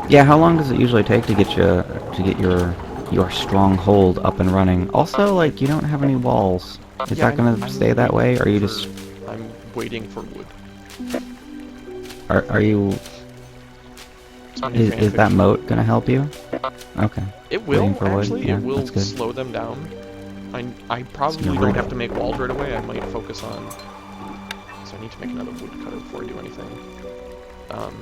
Yeah, how long does it usually take to get your stronghold up and running? Also, like, you don't have any walls. Is Yeah, that gonna I'm stay that way, waiting or are you for just I'm waiting for wood. are you It's my new is that fanfiction. moat gonna help you? Okay. It Waiting will for wood. actually. It Yeah, will that's good. slow them down. I So you're probably don't have rooted. to make walls right away. I might focus on. So I need to make another woodcutter before I do anything. Um,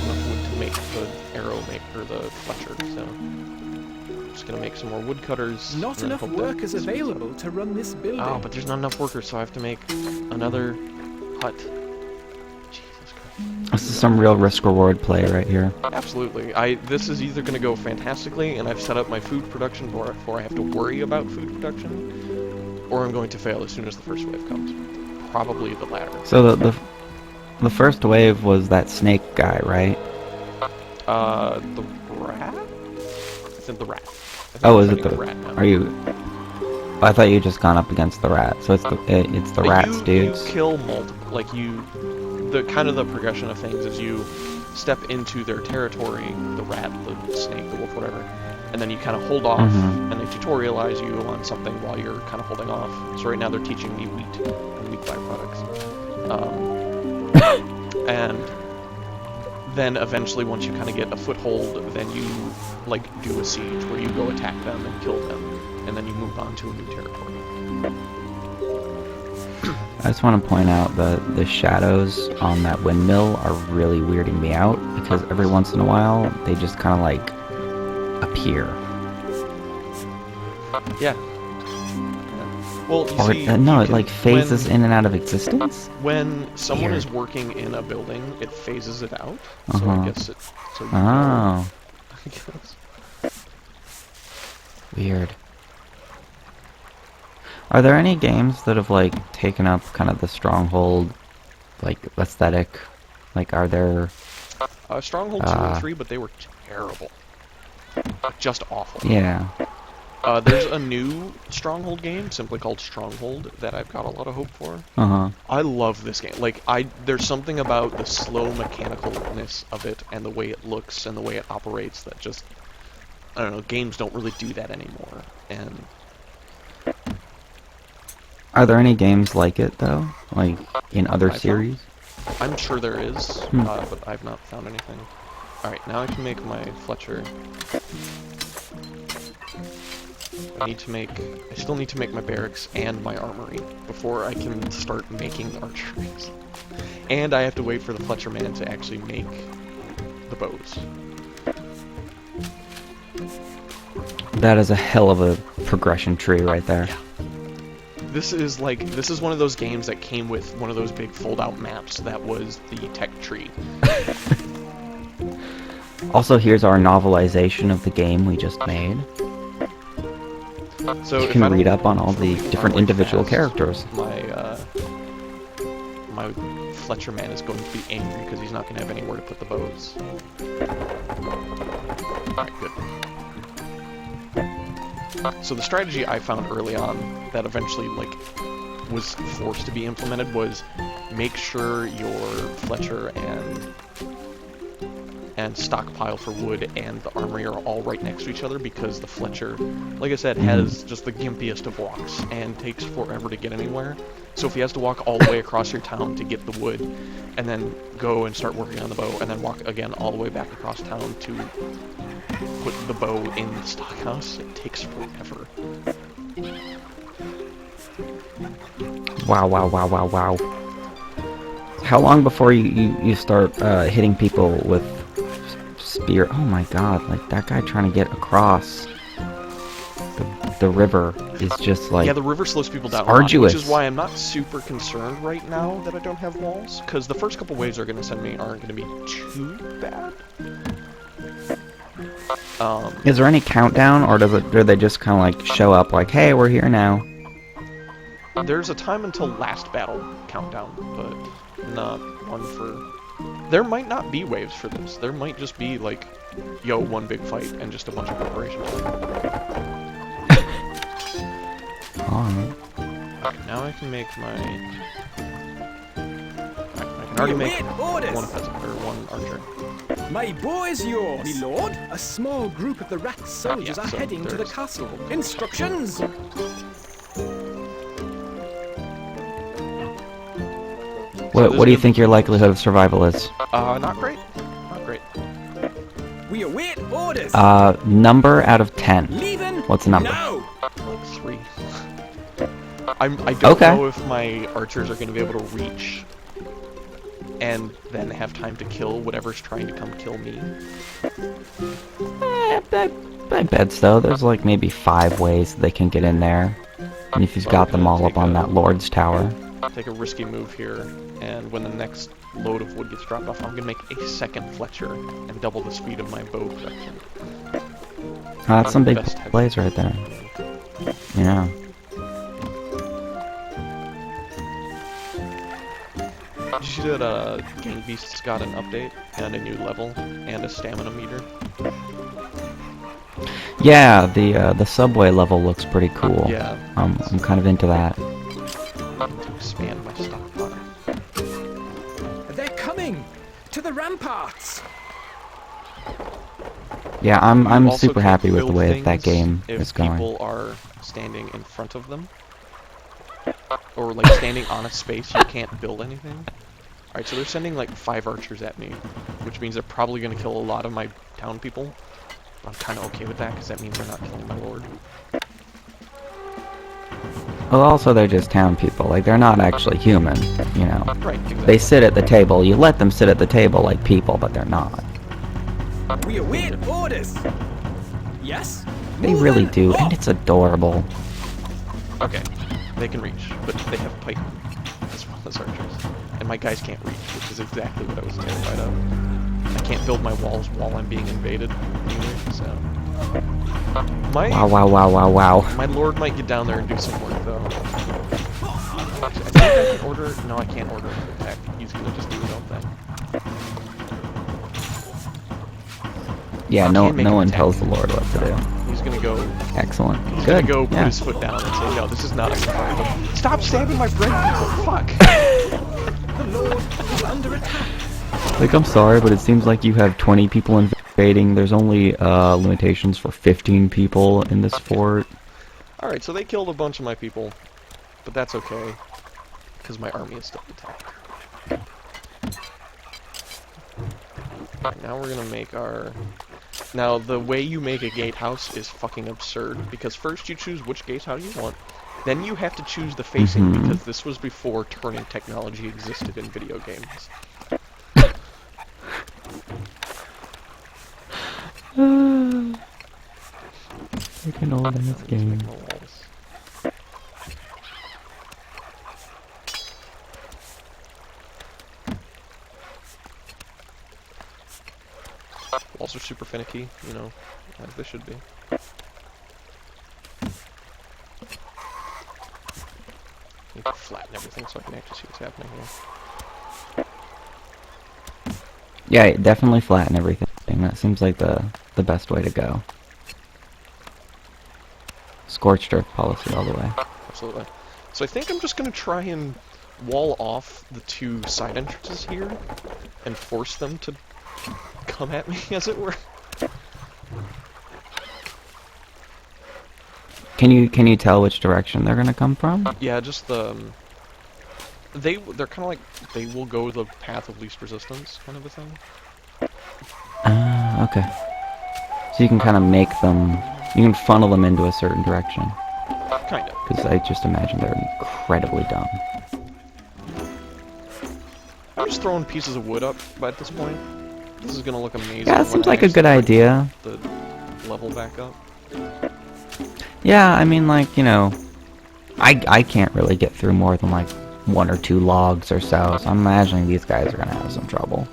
enough wood to make the arrow or the fletcher. So I'm just gonna make some more woodcutters. Not And then enough hope workers that available to run this building. Oh, but there's not enough workers, so I have to make another hut. Jesus Christ. This is some real risk-reward play right here. Absolutely. This is either going to go fantastically, and I've set up my food production before I have to worry about food production, or I'm going to fail as soon as the first wave comes. Probably the latter. So the first wave was that snake guy, right? The rat? I think the rat. I think Oh, I'm is it fighting the? rat now. Are you? I thought you just gone up against the rat. So it's the rats, You dudes. kill multiple, like the kind of the progression of things is you step into their territory, the rat, the snake, the wolf, whatever, and then you kind of hold off, and they tutorialize you on something while you're kind of holding off. So right now they're teaching me wheat and wheat byproducts. And then eventually once you kind of get a foothold, then you like do a siege where you go attack them and kill them, and then you move on to a new territory. I just want to point out that the shadows on that windmill are really weirding me out because every once in a while they just kind of like appear. Yeah. Well, you Or see, no, you it like phases in and out of existence. when someone Weird. is working in a building, it phases it out. So I guess so you know, Oh, I guess. weird. Are there any games that have like taken up kind of the Stronghold like aesthetic? Like, are there? Stronghold 2 and 3, but they were terrible. Just awful. Yeah. There's a new Stronghold game, simply called Stronghold, that I've got a lot of hope for. I love this game. Like, there's something about the slow mechanicalness of it, and the way it looks, and the way it operates that just, I don't know, games don't really do that anymore. And Are there any games like it though? Like in other I've series? I'm sure there is, but I've not found anything. Alright, now I can make my Fletcher. I still need to make my barracks and my armory before I can start making archeries. And I have to wait for the Fletcher man to actually make the bows. That is a hell of a progression tree right there. Yeah. This is one of those games that came with one of those big fold-out maps that was the tech tree. Also, here's our novelization of the game we just made. So You can read up on all the different individual fast, characters. My Fletcher man is going to be angry because he's not going to have anywhere to put the bows. Alright, good. So the strategy I found early on that eventually was forced to be implemented was make sure your Fletcher and stockpile for wood and the armory are all right next to each other, because the Fletcher, like I said, has just the gimpiest of walks and takes forever to get anywhere. So if he has to walk all the way across your town to get the wood, and then go and start working on the bow, and then walk again all the way back across town to put the bow in the stockhouse, it takes forever. Wow, wow, wow, wow, wow. How long before you start hitting people with spear? Oh my god, like that guy trying to get across the river is just like... Yeah, the river slows people down arduous. a lot, which is why I'm not super concerned right now that I don't have walls, because the first couple waves are going to send me aren't going to be too bad. Is there any countdown, or do they just kind of like show up like, hey, we're here now? There's a time until last battle countdown, but not one for... There might not be waves for this. There might just be like, yo, one big fight and just a bunch of preparation. Alright. Okay, now I can make my... Alright, can already make await orders. one peasant or one archer. My bow is yours. Me lord, a small group of the rat soldiers Yeah, are so heading to the there's- castle. Instructions. What there's do you gonna think be- your likelihood of survival is? Not great. Not great. We await orders. Number out of 10. Leaving. What's the number? Now. Like 3. I don't Okay. know if my archers are going to be able to reach and then have time to kill whatever's trying to come kill me. I bet so. There's like maybe 5 ways they can get in there. And if he's Well, got we're them gonna all up take on a- that Lord's Tower. Take a risky move here, and when the next load of wood gets dropped off, I'm going to make a second Fletcher and double the speed of my bow production. That's some big Best type. plays right there. Yeah. Did you see that Gang Beast's got an update and a new level and a stamina meter? Yeah, the subway level looks pretty cool. Yeah. I'm kind of into that. To expand my stockpile. They're coming to the ramparts. Yeah, You I'm also super can't happy with the build way that things game if is going. people are standing in front of them. Or like standing on a space, you can't build anything. Alright, so they're sending like 5 archers at me, which means they're probably going to kill a lot of my town people. I'm kind of okay with that, because that means they're not killing my lord. Well, also they're just town people. Like, they're not actually human, you know. Right, exactly. They sit at the table. You let them sit at the table like people, but they're not. We await orders. Yes. They really Moving do, up. and it's adorable. Okay, they can reach, but they have pike as well as archers. And my guys can't reach, which is exactly what I was terrified of. I can't build my walls while I'm being invaded either, so... Wow. My lord might get down there and do some work, though. I think I can order... No, I can't order him to attack. He's gonna just do his own thing. Yeah, I no can't make him one attack tells the me. Lord what to do. He's gonna go... Excellent. He's Good. gonna go put Yeah. his foot down and say, no, this is not a survival. Stop stabbing my bread, people! Fuck! The Lord is under attack. Like, I'm sorry, but it seems like you have 20 people invading. There's only limitations for 15 people in this fort. Alright, so they killed a bunch of my people. But that's okay. Because my army is still intact. Alright, now we're gonna make our... Now, the way you make a gatehouse is fucking absurd, because first you choose which gatehouse you want, then you have to choose the facing, because this was before turning technology existed in video games. Freaking old ass game. Make my walls. Walls are super finicky, you know, as they should be. Need to flatten everything so I can actually see what's happening here. Yeah, definitely flatten everything. That seems like the best way to go. Scorched earth policy all the way. Absolutely. So I think I'm just gonna try and wall off the 2 side entrances here and force them to come at me, as it were. Can you tell which direction they're gonna come from? Yeah, just the... they're kind of like, they will go the path of least resistance, kind of a thing. Ah, okay. So you can kind of make them, you can funnel them into a certain direction. Kind of. Because I just imagine they're incredibly dumb. I'm just throwing pieces of wood up at this point. This is gonna look amazing. Yeah, that when seems I like a actually good idea. The level back up. Yeah, I mean, like, you know, I can't really get through more than like 1 or 2 logs or so I'm imagining these guys are gonna have some trouble.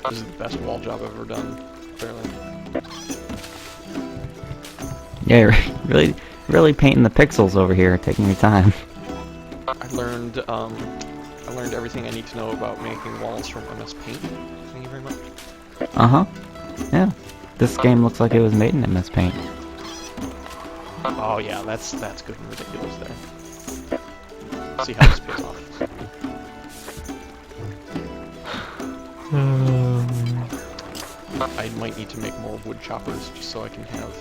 This is the best wall job I've ever done, apparently. Yeah, you're really painting the pixels over here, taking your time. I learned everything I need to know about making walls from MS Paint. Thank you very much. Uh-huh. Yeah. This game looks like it was made in MS Paint. Oh yeah, that's good and ridiculous there. See how this pays off. I might need to make more wood choppers just so I can have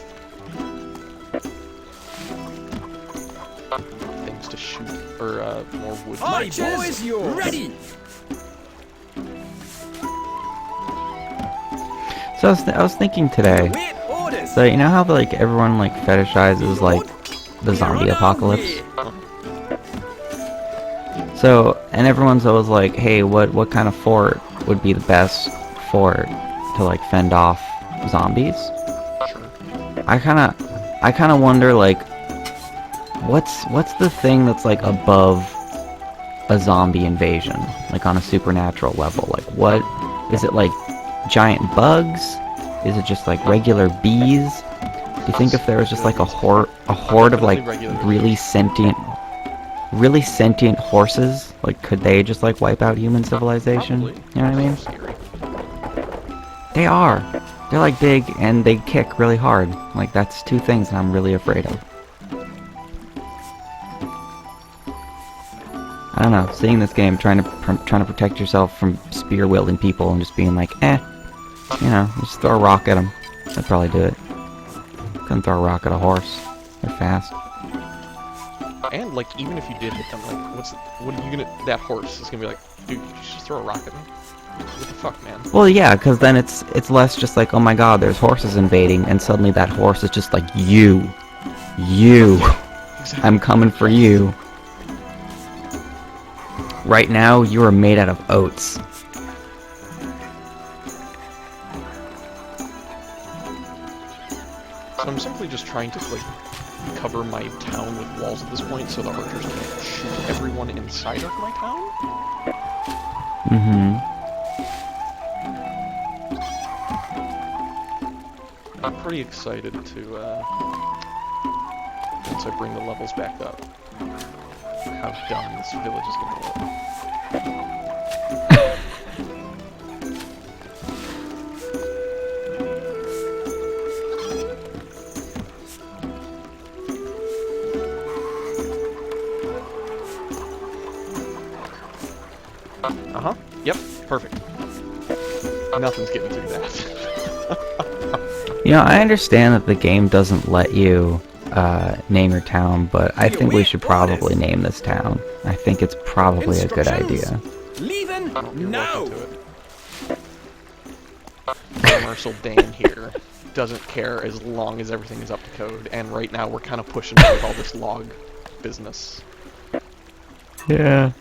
things to shoot, or more wood. My boys, ready! So I was thinking today, Wait orders! so you know how like everyone like fetishizes like the zombie apocalypse? So, and everyone's always like, hey, what kind of fort would be the best fort to like fend off zombies? Sure. I kinda wonder like, what's the thing that's like above a zombie invasion, like on a supernatural level? Like what, is it like giant bugs? Is it just like regular bees? Do you think if there was just like a horde of like really sentient horses, like could they just like wipe out human civilization? Probably. You know what I mean? Scary. They are. They're like big and they kick really hard. Like that's two things that I'm really afraid of. I don't know, seeing this game, trying to protect yourself from spear-wielding people and just being like, you know, just throw a rock at them. That'd probably do it. Couldn't throw a rock at a horse. They're fast. And like, even if you did hit them, like, what are you gonna? That horse is gonna be like, dude, you just throw a rock at me? What the fuck, man? Well, yeah, because then it's less just like, oh my god, there's horses invading, and suddenly that horse is just like, you, Exactly. I'm coming for you. Right now, you are made out of oats. So I'm simply just trying to like cover my town with walls at this point, so the archers can't shoot everyone inside of my town. Mm-hmm. I'm pretty excited to, once I bring the levels back up, how dumb this village is gonna look. Uh-huh. Yep, perfect. Nothing's getting through that. You know, I understand that the game doesn't let you name your town, but I think we should probably name this town. I think it's probably a good idea. Leaving You're now! welcome to it. Commercial Dan here doesn't care as long as everything is up to code, and right now we're kind of pushing with all this log business. Yeah.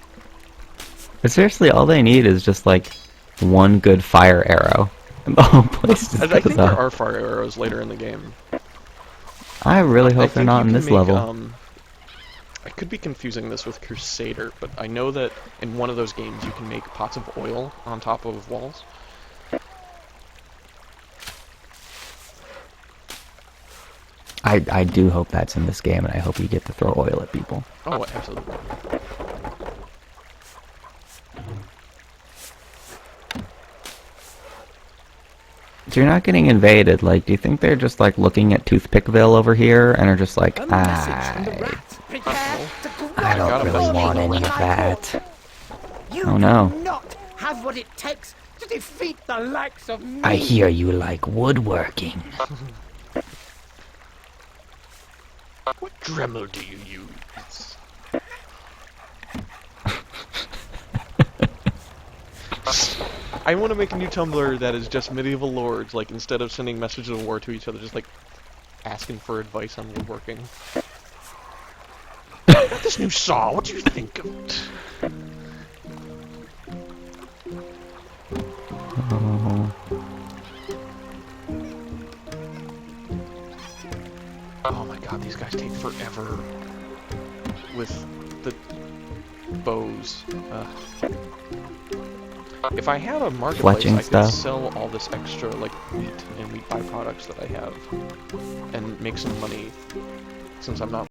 But seriously, all they need is just like one good fire arrow, and the whole place just I goes think there up. are fire arrows later in the game. I really I hope they're think not you in can this make, level. I could be confusing this with Crusader, but I know that in one of those games you can make pots of oil on top of walls. I do hope that's in this game, and I hope you get to throw oil at people. Oh, absolutely. So you're not getting invaded. Like, do you think they're just like looking at Toothpickville over here and are just like, A message from the I rat. Prepare to I don't got a really message want from any the of that. You Oh, no. do not have what it takes to defeat the likes of me. I hear you like woodworking. What Dremel do you use? I want to make a new Tumblr that is just medieval lords, like instead of sending messages of war to each other, just like asking for advice on woodworking. This new saw, what do you think of it? Oh. Oh my god, these guys take forever with the bows. If I had a marketplace, Fletching I could stuff. sell all this extra like wheat and wheat byproducts that I have and make some money since I'm not